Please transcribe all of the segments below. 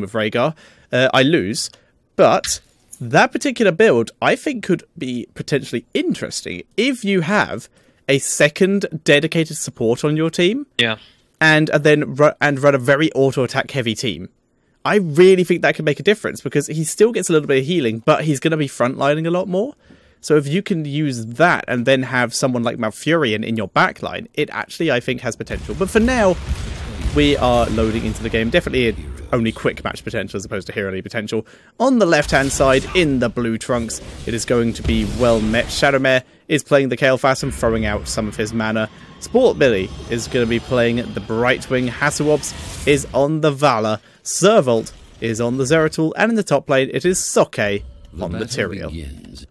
with Rhaegar, I lose. But that particular build, I think, could be potentially interesting if you have a second dedicated support on your team. Yeah. And then run a very auto-attack heavy team. I really think that could make a difference because he still gets a little bit of healing, but he's going to be frontlining a lot more. So if you can use that and then have someone like Malfurion in your backline, it actually, I think, has potential. But for now, we are loading into the game. Definitely only quick match potential as opposed to hero league potential. On the left-hand side, in the blue trunks, it is going to be well met. Shadowmare is playing the Kael'thas and throwing out some of his mana. Sport Billy is going to be playing the Brightwing. Hasselwobbs is on the Valor. Servolt is on the Zeratul. And in the top lane, it is Soke on the Tyrael.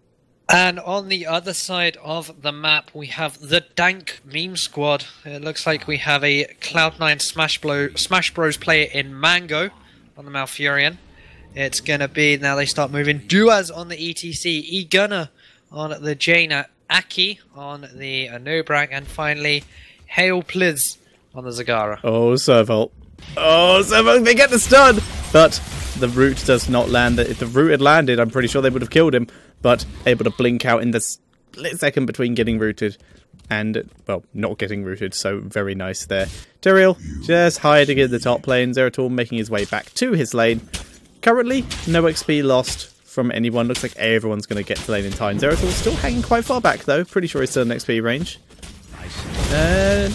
And on the other side of the map, we have the Dank meme squad. It looks like we have a Cloud9 Smash Bros player in Mango on the Malfurion. It's going to be, now they start moving, Duaz on the ETC, E-Gunner on the Jaina, Aki on the Anubrak, and finally, Hail Pliz on the Zagara. Oh, Servolt. Oh, Servolt, they get the stun! But the root does not land. If the root had landed, I'm pretty sure they would have killed him. But able to blink out in the split second between getting rooted and, well, not getting rooted. So very nice there. Tyrael just hiding in the top lane. Zeratul making his way back to his lane. Currently, no XP lost from anyone. Looks like everyone's going to get to lane in time. Zeratul still hanging quite far back, though. Pretty sure he's still in XP range.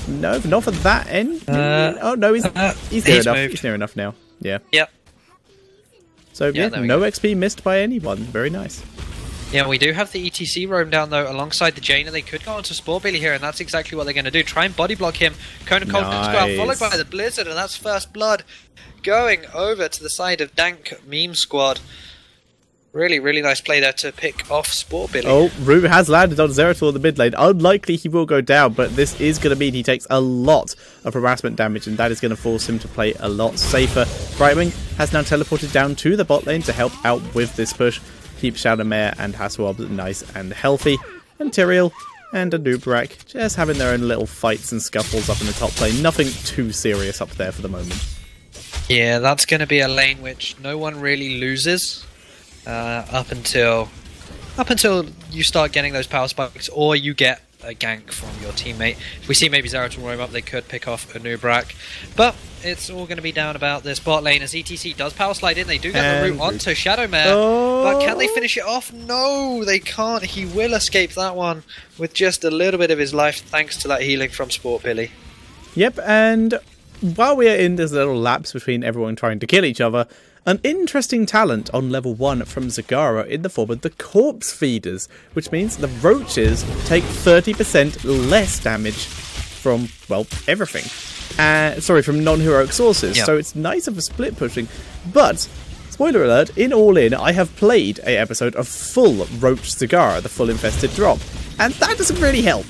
No, not for that end. Oh, no, he's near enough. Moved. He's near enough now. Yeah. Yep. So, yeah, no XP missed by anyone. Very nice. Yeah, we do have the ETC roam down, though, alongside the Jaina. They could go onto Sport Billy here, and that's exactly what they're going to do. Try and body block him. Cone of Cold comes out, followed by the Blizzard, and that's first blood going over to the side of Dank meme squad. Really, really nice play there to pick off Sport Billy. Oh, Rue has landed on Zeratul in the mid lane. Unlikely he will go down, but this is going to mean he takes a lot of harassment damage, and that is going to force him to play a lot safer. Brightwing has now teleported down to the bot lane to help out with this push. Keep Shadowmare and Hasselwobbs nice and healthy. And Tyrael and Anubrak just having their own little fights and scuffles up in the top lane. Nothing too serious up there for the moment. Yeah, that's going to be a lane which no one really loses up until you start getting those power spikes or you get a gank from your teammate. If we see maybe Zeratul roam up, they could pick off Anubrak. But it's all going to be down about this bot lane as ETC does power slide in. They do get the root onto Shadowmare. But can they finish it off? No, they can't. He will escape that one with just a little bit of his life thanks to that healing from Sport Billy. Yep, and while we are in this little lapse between everyone trying to kill each other, an interesting talent on level 1 from Zagara in the form of the Corpse Feeders, which means the roaches take 30% less damage from, well, everything. From non-heroic sources. Yeah. So it's nicer for split pushing. But, spoiler alert, in All In, I have played an episode of full Roach Zagara, the full infested drop. And that doesn't really help.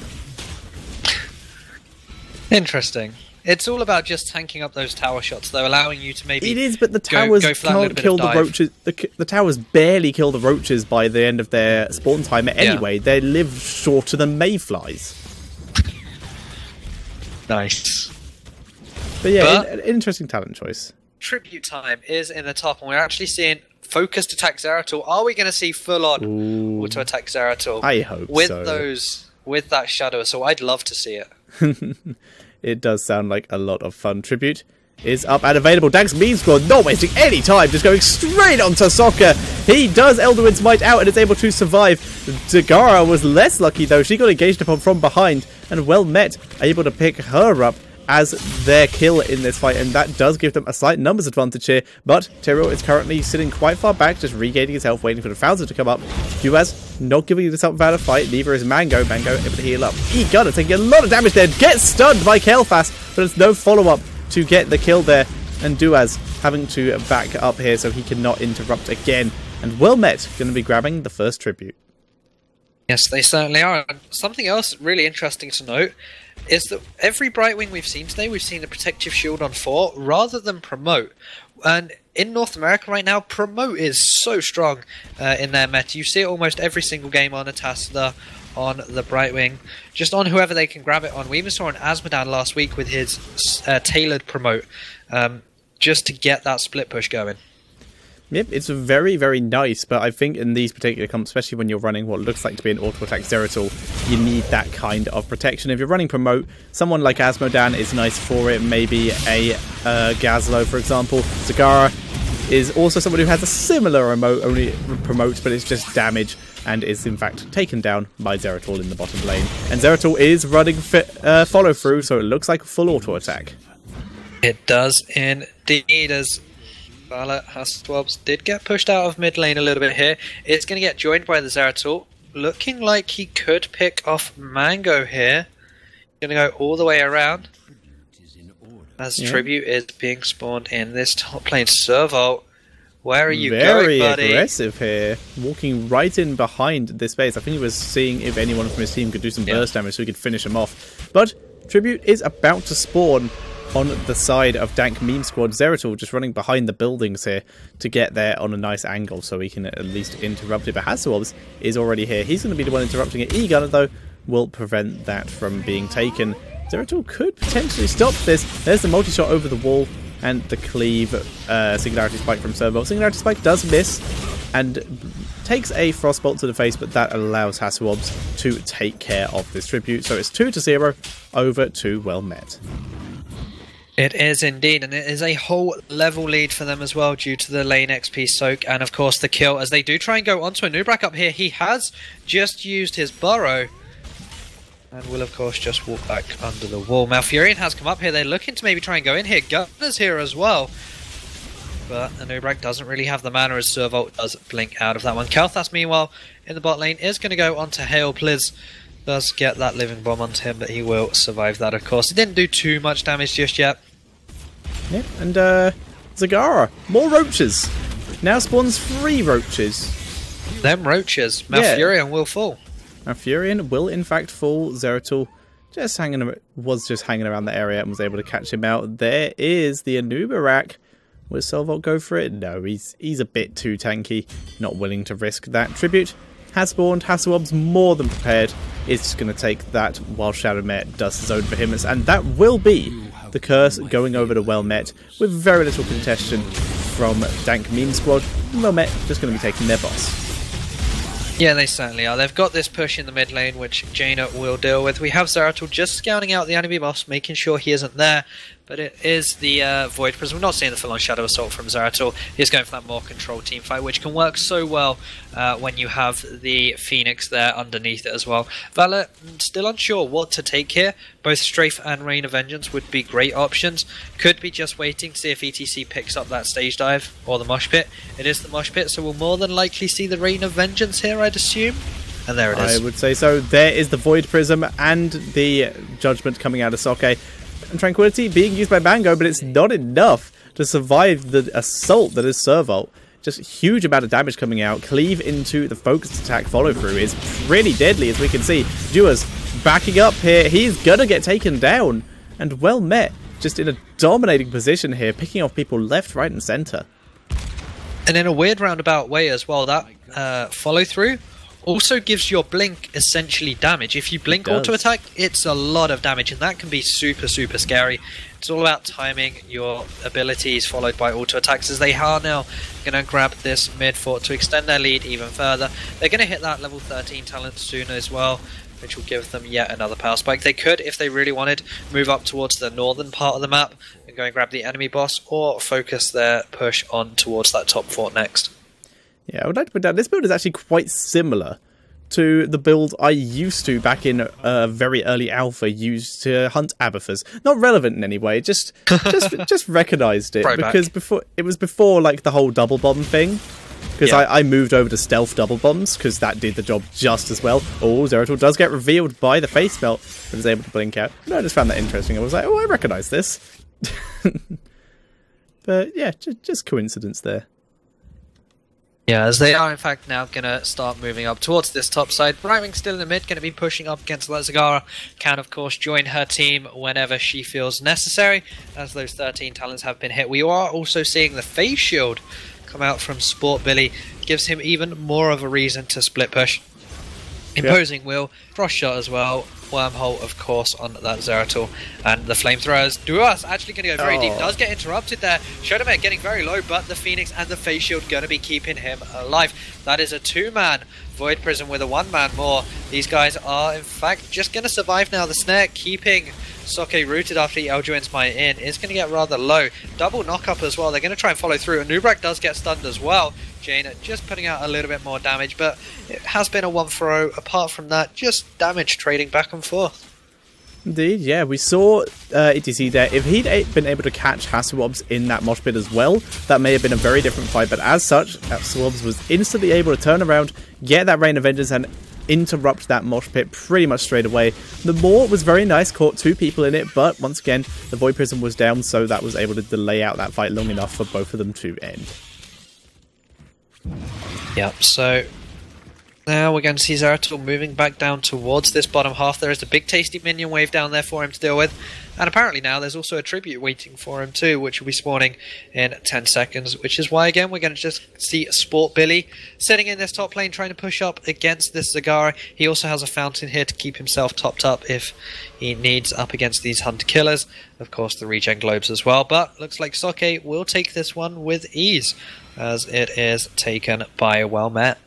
Interesting. It's all about just tanking up those tower shots, though, allowing you to maybe... It is, but the towers can't kill the roaches. The towers barely kill the roaches by the end of their spawn timer anyway. Yeah. They live shorter than mayflies. Nice. But yeah, an interesting talent choice. Tribute time is in the top, and we're actually seeing focused attack Zeratul. Are we going to see full-on auto-attack Zeratul? I hope so. With that Shadow Assault? I'd love to see it. It does sound like a lot of fun. Tribute is up and available. Dank's meme squad not wasting any time, just going straight onto Sokka. He does Elderwind's Might out and is able to survive. Zagara was less lucky though. She got engaged upon from behind and well met, able to pick her up as their kill in this fight, and that does give them a slight numbers advantage here. But Tyrael is currently sitting quite far back, just regaining his health, waiting for the Founder to come up. Duaz not giving this up without a fight, neither is Mango. Mango able to heal up. E-Gunner taking a lot of damage there, gets stunned by Kael'thas, but it's no follow-up to get the kill there. And Duaz having to back up here so he cannot interrupt again. And well met, going to be grabbing the first tribute. Yes, they certainly are. Something else really interesting to note is that every Brightwing we've seen today, we've seen a protective shield on 4 rather than promote. And in North America right now, promote is so strong in their meta. You see it almost every single game on a Tassadar, on the Brightwing, just on whoever they can grab it on. We even saw an Asmodan last week with his tailored promote. just to get that split push going. Yep, it's very, very nice, but I think in these particular comps, especially when you're running what looks like to be an auto-attack Zeratul, you need that kind of protection. If you're running promote, someone like Asmodan is nice for it, maybe a Gazlo, for example. Zagara is also someone who has a similar remote, only promotes, but it's just damage, and is in fact taken down by Zeratul in the bottom lane. And Zeratul is running follow-through, so it looks like a full auto-attack. It does indeed, as Violet Haswabs did get pushed out of mid lane a little bit here. It's going to get joined by the Zeratul. Looking like he could pick off Mango here. Going to go all the way around. As Tribute is being spawned in this top lane. Serval, where are you going, buddy? Very aggressive here. Walking right in behind this base. I think he was seeing if anyone from his team could do some burst damage so he could finish him off. But Tribute is about to spawn on the side of Dank Meme Squad. Zeratul just running behind the buildings here to get there on a nice angle so he can at least interrupt it. But Haswabs is already here. He's going to be the one interrupting it. E-Gunner, though, will prevent that from being taken. Zeratul could potentially stop this. There's the multi-shot over the wall and the cleave Singularity Spike from Servo. Singularity Spike does miss and takes a Frostbolt to the face, but that allows Haswabs to take care of this Tribute. So it's 2-0 over to Well Met. It is indeed, and it is a whole level lead for them as well due to the lane XP soak and of course the kill as they do try and go onto a Nubrak up here. He has just used his burrow and will of course just walk back under the wall. Malfurion has come up here, they're looking to maybe try and go in here. Gunner's here as well, but the Nubrak doesn't really have the mana as Servolt does blink out of that one. Kalthas meanwhile in the bot lane is going to go onto Hail Pliz. Does get that living bomb onto him, but he will survive that of course. It didn't do too much damage just yet. Yeah, and Zagara, more roaches. Now spawns 3 roaches. Them roaches. Malfurion will fall. Malfurion will in fact fall. Zeratul was just hanging around the area and was able to catch him out. There is the Anubarak. Will Servolt go for it? No, he's a bit too tanky. Not willing to risk that. Tribute has spawned. Haswab's more than prepared. It's just going to take that while Shadowmare does his own for him. And that will be the curse going over to Well Met with very little contestation from Dank Meme Squad. Well Met just going to be taking their boss. Yeah, they certainly are. They've got this push in the mid lane, which Jaina will deal with. We have Zeratul just scouting out the enemy boss, making sure he isn't there. But it is the Void Prism. We're not seeing the full-on Shadow Assault from Zeratul. He's going for that more controlled team fight, which can work so well when you have the Phoenix there underneath it as well. Valor, still unsure what to take here. Both Strafe and Rain of Vengeance would be great options. Could be just waiting to see if ETC picks up that stage dive or the Mosh Pit. It is the Mosh Pit, so we'll more than likely see the Rain of Vengeance here, I'd assume. And there it is. I would say so. There is the Void Prism and the Judgment coming out of Soke. And Tranquility being used by Mango, but it's not enough to survive the assault that is Servolt. Just a huge amount of damage coming out. Cleave into the focused attack follow-through is pretty deadly, as we can see. Dua's backing up here. He's gonna get taken down. And Well Met, just in a dominating position here, picking off people left, right, and centre. And in a weird roundabout way as well, that follow-through also gives your blink essentially damage. If you blink auto attack, it's a lot of damage, and that can be super scary. It's all about timing your abilities followed by auto attacks, as they are now going to grab this mid fort to extend their lead even further. They're going to hit that level 13 talent soon as well, which will give them yet another power spike. They could, if they really wanted, move up towards the northern part of the map and go and grab the enemy boss, or focus their push on towards that top fort next. Yeah, I would like to point out, this build is actually quite similar to the build I used to back in very early alpha, used to hunt Abathurs. Not relevant in any way, just recognised it. Because it was before like the whole double bomb thing. Because I moved over to stealth double bombs, because that did the job just as well. Oh, Zeratul does get revealed by the face melt, but is able to blink out. No, I just found that interesting. I was like, oh, I recognise this. But yeah, just coincidence there. Yeah, as they are in fact now going to start moving up towards this top side. Brightwing still in the mid, going to be pushing up against Zagara. Can of course join her team whenever she feels necessary, as those 13 talents have been hit. We are also seeing the face shield come out from Sport Billy. Gives him even more of a reason to split push. Imposing will, cross shot as well. wormhole, of course, on that Zeratul. And the flamethrowers. Duas actually going to go very deep. Does get interrupted there. Shodomir getting very low, but the Phoenix and the Phase Shield going to be keeping him alive. That is a 2-man Void Prison with a 1-man more. These guys are, in fact, just going to survive now. The snare keeping Soke rooted after the Elduin's Might in is going to get rather low. Double knock-up as well. They're going to try and follow through. And Nubrak does get stunned as well. Jaina just putting out a little bit more damage, but it has been a 1-for-0. Apart from that, just damage trading back and forth. Indeed, yeah. We saw ETC there. If he'd been able to catch Hasselhobbs in that mosh pit as well, that may have been a very different fight. But as such, Hasselhobbs was instantly able to turn around, get that Rain of Vengeance, and interrupt that mosh pit pretty much straight away. The Maw was very nice, caught 2 people in it, but once again, the Void Prism was down, so that was able to delay out that fight long enough for both of them to end. Yep, so now we're going to see Zeratul moving back down towards this bottom half. There is a big tasty minion wave down there for him to deal with. And apparently now there's also a tribute waiting for him too, which will be spawning in 10 seconds. Which is why, again, we're going to just see Sport Billy sitting in this top lane trying to push up against this Zagara. He also has a fountain here to keep himself topped up if he needs up against these Hunter Killers. Of course, the regen globes as well. But looks like Soke will take this one with ease, as it is taken by Well Met.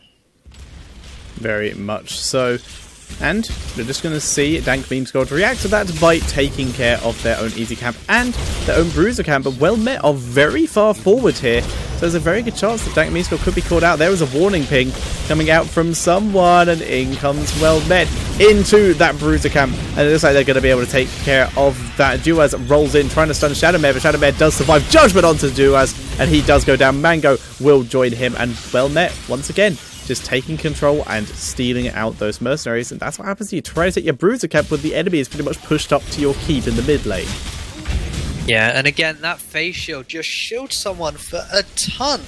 Very much so. And we're just going to see Dank Meme Squad react to that by taking care of their own easy camp and their own bruiser camp. But Well Met are very far forward here, so there's a very good chance that Dank Meme Squad could be called out. There was a warning ping coming out from someone, and in comes Well Met into that bruiser camp. And it looks like they're going to be able to take care of that. Duaz rolls in, trying to stun Shadowmare, but Shadowmare does survive. Judgment onto Duaz, and he does go down. Mango will join him, and Well Met, once again, just taking control and stealing out those mercenaries. And that's what happens. You try to take your bruiser camp when the enemy is pretty much pushed up to your keep in the mid lane. Yeah, and again, that Phase Shield just shields someone for a ton.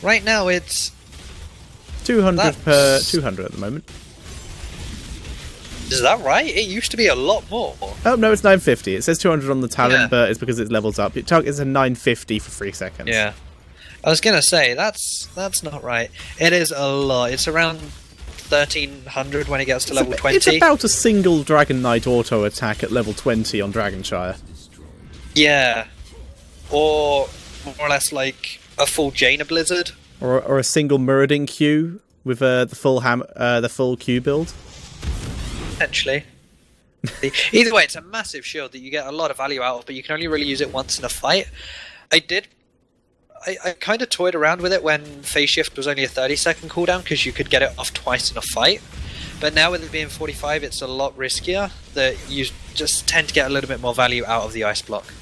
Right now it's 200 per 200 at the moment. Is that right? It used to be a lot more. Oh no, it's 950. It says 200 on the talent, but it's because it levels up. It's a 950 for 3 seconds. Yeah. I was gonna say that's not right. It is a lot. It's around 1300 when it gets to level 20. It's about a single Dragon Knight auto attack at level 20 on Dragonshire. Yeah, or more or less like a full Jaina Blizzard, or a single Muradin Q with the full Q build. Potentially. Either way, it's a massive shield that you get a lot of value out of, but you can only really use it once in a fight. I kind of toyed around with it when Phase Shift was only a 30-second cooldown, because you could get it off twice in a fight. But now with it being 45, it's a lot riskier, that you just tend to get a little bit more value out of the ice block.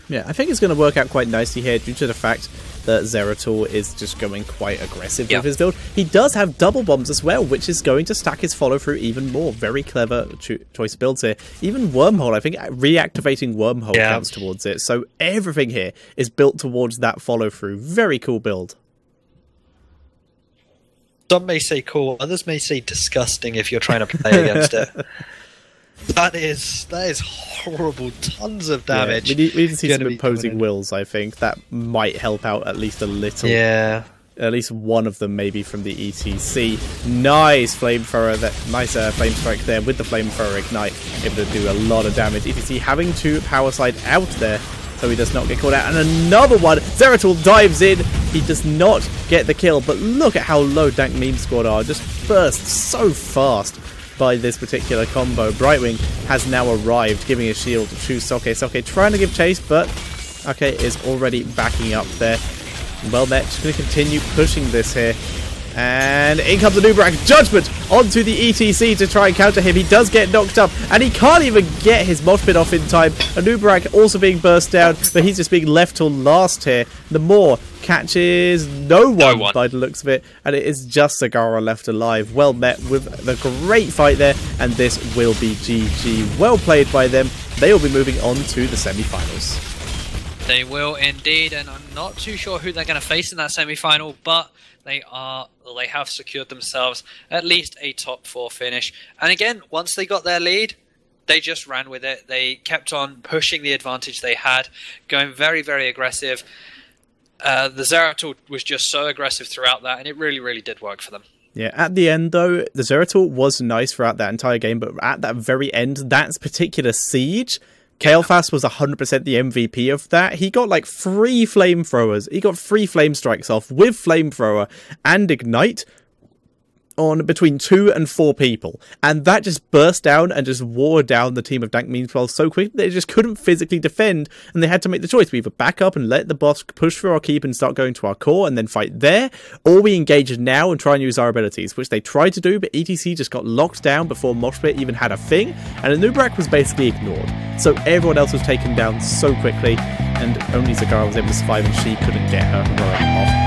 Yeah, I think it's going to work out quite nicely here due to the fact that Zeratul is just going quite aggressive with his build. He does have double bombs as well, which is going to stack his follow-through even more. Very clever choice builds here. Even Wormhole, I think reactivating Wormhole counts towards it. So everything here is built towards that follow-through. Very cool build. Some may say cool, others may say disgusting if you're trying to play against it. That is horrible. Tons of damage. Yeah, we need to see some imposing wills, I think. That might help out at least a little. Yeah. At least one of them maybe from the ETC. Nice flamethrower, nice flame strike there with the flamethrower ignite. Able to do a lot of damage. ETC having to power slide out there so he does not get caught out. And another one. Zeratul dives in. He does not get the kill, but look at how low Dank Meme Squad are. Just burst so fast by this particular combo. Brightwing has now arrived, giving a shield to Soke. Soke trying to give chase, but Soke is already backing up there. Well Met just going to continue pushing this here. And in comes the Nubrak. Judgment onto the ETC to try and counter him. He does get knocked up, and he can't even get his mosh pit off in time. A Nubrak also being burst down, but he's just being left till last here. The Maw catches no one by the looks of it, and it is just Zagara left alive. Well Met with the great fight there, and this will be GG. Well played by them. They will be moving on to the semi-finals. They will indeed, and I'm not too sure who they're going to face in that semi-final, but they have secured themselves at least a top 4 finish. And again, once they got their lead, they just ran with it. They kept on pushing the advantage they had, going very, very aggressive. The Zeratul was just so aggressive throughout that, and it really, really did work for them. Yeah, at the end, though, the Zeratul was nice throughout that entire game, but at that very end, that particular siege, Kael'thas was 100% the MVP of that. He got like 3 flamethrowers. He got 3 flame strikes off with flamethrower and ignite on between 2 and 4 people, and that just burst down and just wore down the team of Dank Meanwhile so quick they just couldn't physically defend, and they had to make the choice: we either back up and let the boss push through our keep and start going to our core and then fight there, or we engage now and try and use our abilities, which they tried to do, but ETC just got locked down before Mosh Pit even had a thing, and Anub'arak was basically ignored, so everyone else was taken down so quickly, and only Zagara was able to survive, and she couldn't get her heroic off.